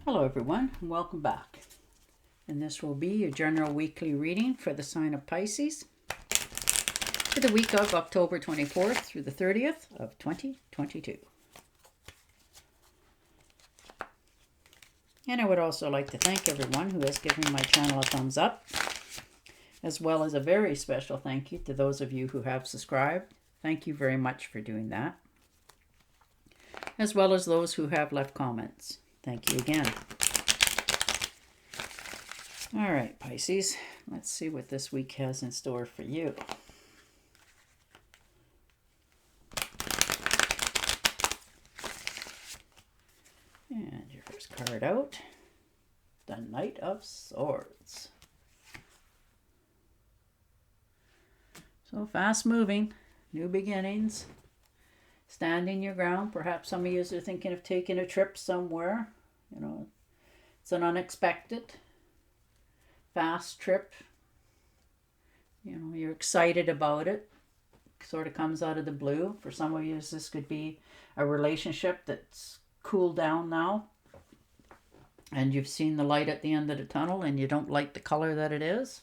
Hello everyone, and welcome back. And this will be your general weekly reading for the sign of Pisces for the week of October 24th through the 30th of 2022. And I would also like to thank everyone who has given my channel a thumbs up, as well as a very special thank you to those of you who have subscribed. Thank you very much for doing that, as well as those who have left comments. Thank you again. All right, Pisces, let's see what this week has in store for you. And your first card out, the Knight of Swords. So fast moving, new beginnings, standing your ground. Perhaps some of you are thinking of taking a trip somewhere. It's an unexpected, fast trip. You're excited about it. Sort of comes out of the blue. For some of you, this could be a relationship that's cooled down now, and you've seen the light at the end of the tunnel and you don't like the color that it is.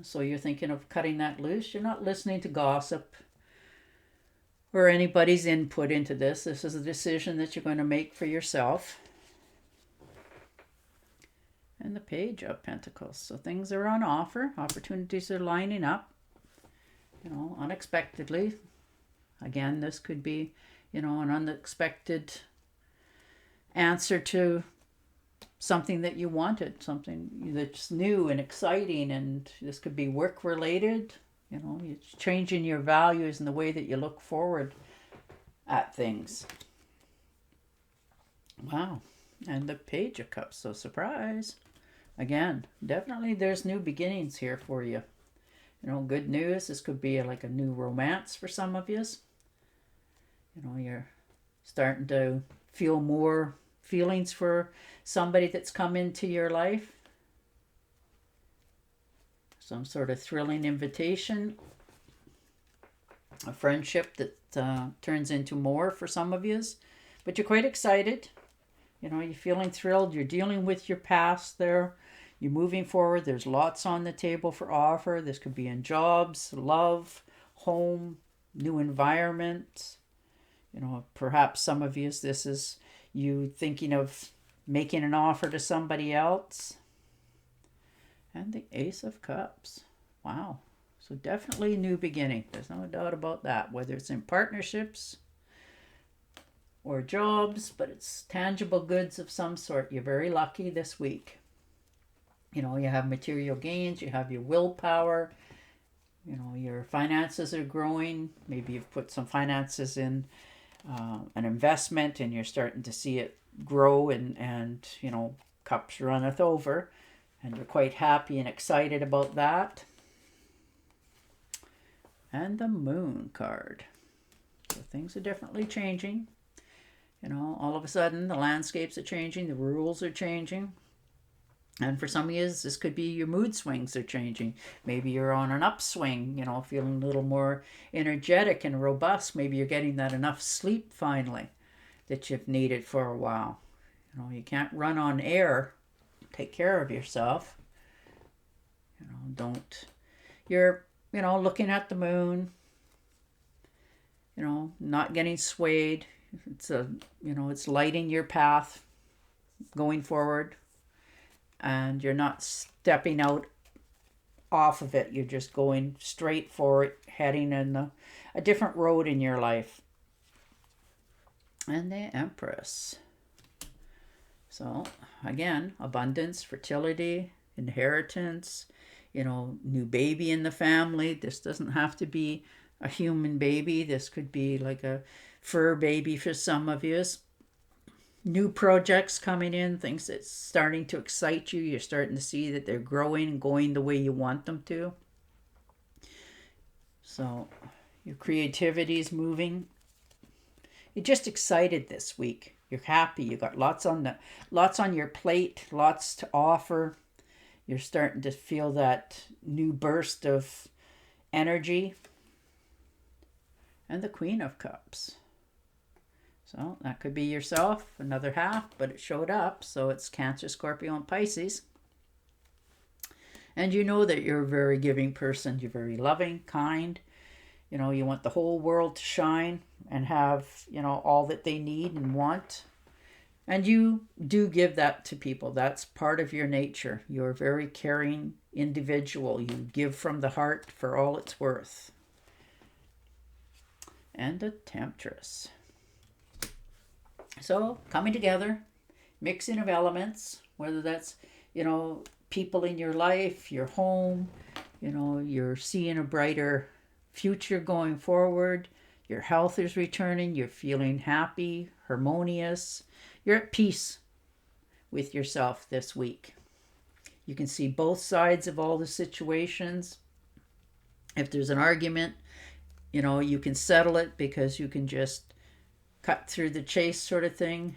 So you're thinking of cutting that loose. You're not listening to gossip or anybody's input into this. This is a decision that you're going to make for yourself. And the Page of Pentacles. So things are on offer. Opportunities are lining up, unexpectedly. Again, this could be, an unexpected answer to something that you wanted, something that's new and exciting, and this could be work related. You're changing your values and the way that you look forward at things. Wow. And the Page of Cups, so surprise. Again, definitely there's new beginnings here for you. Good news. This could be like a new romance for some of you. You're starting to feel more feelings for somebody that's come into your life. Some sort of thrilling invitation. A friendship that turns into more for some of you. But you're quite excited. You're feeling thrilled. You're dealing with your past there. You're moving forward. There's lots on the table for offer. This could be in jobs, love, home, new environment. Perhaps some of you, this is you thinking of making an offer to somebody else. And the Ace of Cups. Wow. So definitely new beginning. There's no doubt about that. Whether it's in partnerships or jobs, but it's tangible goods of some sort. You're very lucky this week. You have material gains, you have your willpower, your finances are growing. Maybe you've put some finances in an investment and you're starting to see it grow and cups runneth over, and you're quite happy and excited about that. And the Moon card. So things are definitely changing. All of a sudden the landscapes are changing, the rules are changing. And for some of you, this could be your mood swings are changing. Maybe you're on an upswing, feeling a little more energetic and robust. Maybe you're getting that enough sleep finally that you've needed for a while. You can't run on air. Take care of yourself. You're, looking at the moon, not getting swayed. It's lighting your path going forward, and you're not stepping out off of it. You're just going straight for it, heading in a different road in your life. And the Empress. So again, abundance, fertility, inheritance, new baby in the family. This doesn't have to be a human baby. This could be like a fur baby for some of you. New projects coming in, things that's starting to excite you. You're starting to see that they're growing and going the way you want them to. So your creativity is moving. You're just excited this week. You're happy. You got lots on your plate, lots to offer. You're starting to feel that new burst of energy. And the Queen of Cups. So that could be yourself, another half, but it showed up. So it's Cancer, Scorpio, and Pisces. And you know that you're a very giving person. You're very loving, kind. You know, you want the whole world to shine and have, you know, all that they need and want. And you do give that to people. That's part of your nature. You're a very caring individual. You give from the heart for all it's worth. And a Temptress. So coming together, mixing of elements, whether that's, you know, people in your life, your home, you know, you're seeing a brighter future going forward, your health is returning, you're feeling happy, harmonious, you're at peace with yourself this week. You can see both sides of all the situations. If there's an argument, you know, you can settle it because you can just cut through the chase sort of thing.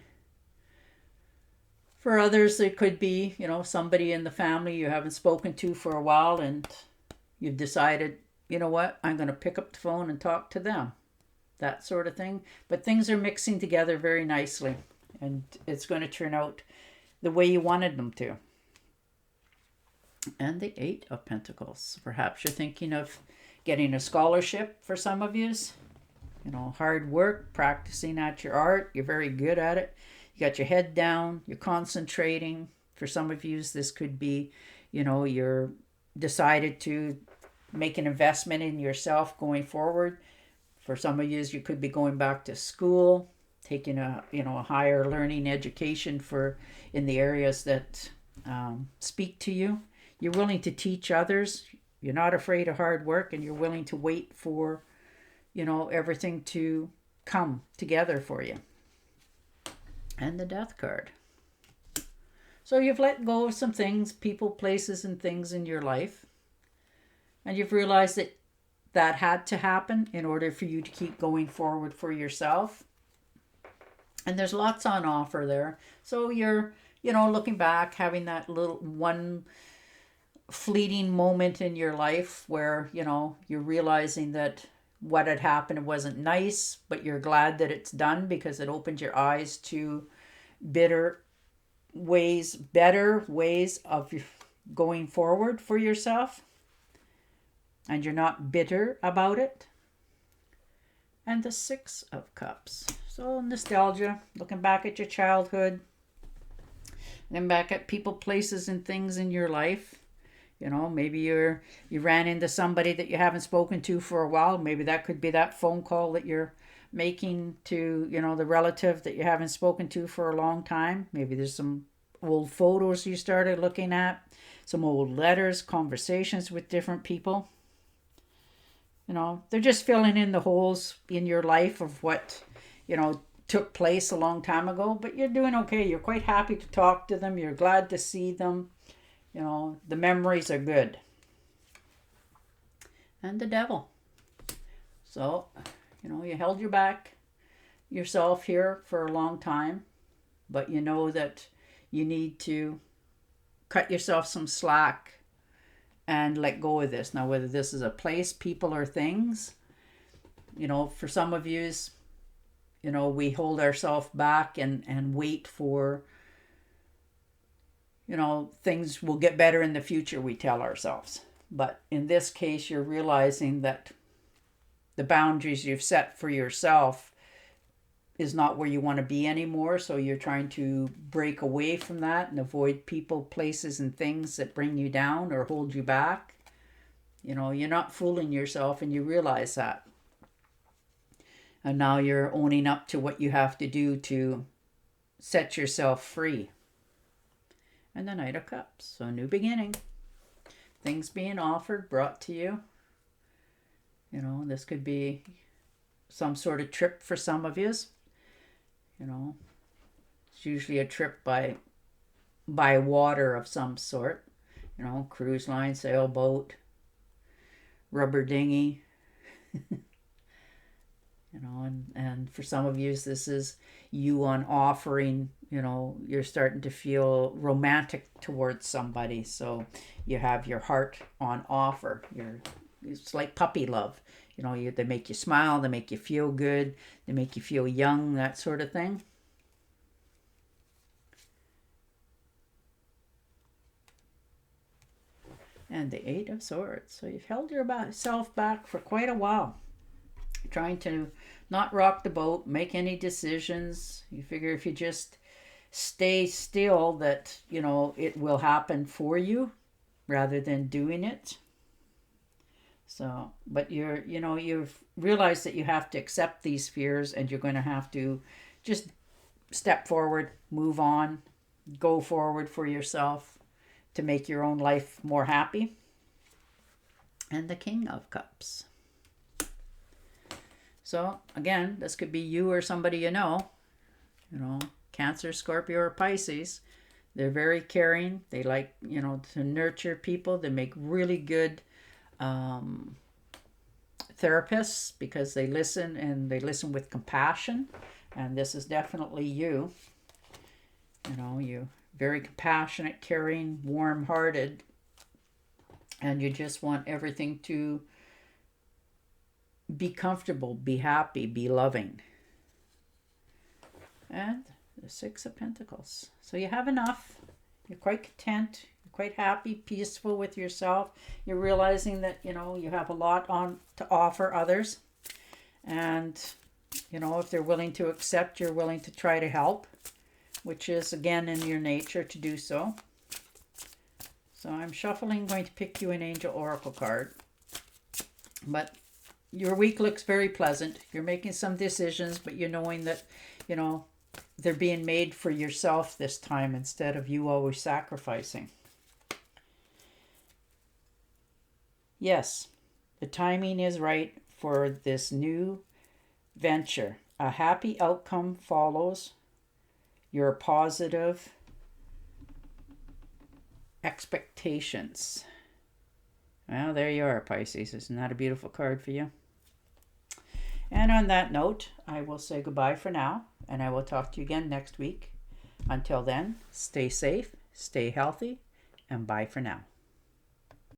For others, it could be, you know, somebody in the family you haven't spoken to for a while and you've decided, you know what, I'm going to pick up the phone and talk to them. That sort of thing. But things are mixing together very nicely and it's going to turn out the way you wanted them to. And the Eight of Pentacles. Perhaps you're thinking of getting a scholarship for some of you. You know, hard work, practicing at your art. You're very good at it. You got your head down. You're concentrating. For some of you, this could be, you know, you're decided to make an investment in yourself going forward. For some of you, you could be going back to school, taking a, you know, a higher learning education for in the areas that speak to you. You're willing to teach others. You're not afraid of hard work, and you're willing to wait for, you know, everything to come together for you. And the Death card. So you've let go of some things, people, places, and things in your life. And you've realized that that had to happen in order for you to keep going forward for yourself. And there's lots on offer there. So you're, you know, looking back, having that little one fleeting moment in your life where, you know, you're realizing that what had happened wasn't nice, but you're glad that it's done because it opened your eyes to better ways of going forward for yourself. And you're not bitter about it. And the Six of Cups. So nostalgia, looking back at your childhood, then back at people, places, and things in your life. You know, maybe you ran into somebody that you haven't spoken to for a while. Maybe that could be that phone call that you're making to, you know, the relative that you haven't spoken to for a long time. Maybe there's some old photos you started looking at, some old letters, conversations with different people. You know, they're just filling in the holes in your life of what, you know, took place a long time ago. But you're doing okay. You're quite happy to talk to them. You're glad to see them. You know, the memories are good. And the Devil. So, you know, you held your back yourself here for a long time, but you know that you need to cut yourself some slack and let go of this. Now, whether this is a place, people, or things, you know, for some of you, you know, we hold ourselves back and wait for, you know, things will get better in the future, we tell ourselves. But in this case, you're realizing that the boundaries you've set for yourself is not where you want to be anymore. So you're trying to break away from that and avoid people, places, and things that bring you down or hold you back. You know, you're not fooling yourself and you realize that. And now you're owning up to what you have to do to set yourself free. And the Knight of Cups. So a new beginning. Things being offered, brought to you. You know, this could be some sort of trip for some of you. You know, it's usually a trip by water of some sort. You know, cruise line, sailboat, rubber dinghy. You know, and for some of you, this is you on offering, you know, you're starting to feel romantic towards somebody. So you have your heart on offer. It's like puppy love. You know, they make you smile, they make you feel good, they make you feel young, that sort of thing. And the Eight of Swords. So you've held yourself back for quite a while, trying to not rock the boat, make any decisions. You figure if you just stay still that, you know, it will happen for you rather than doing it. So, but you've realized that you have to accept these fears, and you're going to have to just step forward, move on, go forward for yourself to make your own life more happy. And the King of Cups. So again, this could be you or somebody you know, Cancer, Scorpio, or Pisces. They're very caring. They like, to nurture people. They make really good therapists because they listen, and they listen with compassion. And this is definitely you. You're very compassionate, caring, warm-hearted, and you just want everything to be comfortable, be happy, be loving. And the Six of Pentacles. So you have enough. You're quite content. You're quite happy, peaceful with yourself. You're realizing that, you have a lot to offer others. And, if they're willing to accept, you're willing to try to help, which is, again, in your nature to do so. So I'm shuffling, going to pick you an Angel Oracle card. But your week looks very pleasant. You're making some decisions, but you're knowing that, they're being made for yourself this time instead of you always sacrificing. Yes, the timing is right for this new venture. A happy outcome follows your positive expectations. Well, there you are, Pisces. Isn't that a beautiful card for you? And on that note, I will say goodbye for now, and I will talk to you again next week. Until then, stay safe, stay healthy, and bye for now.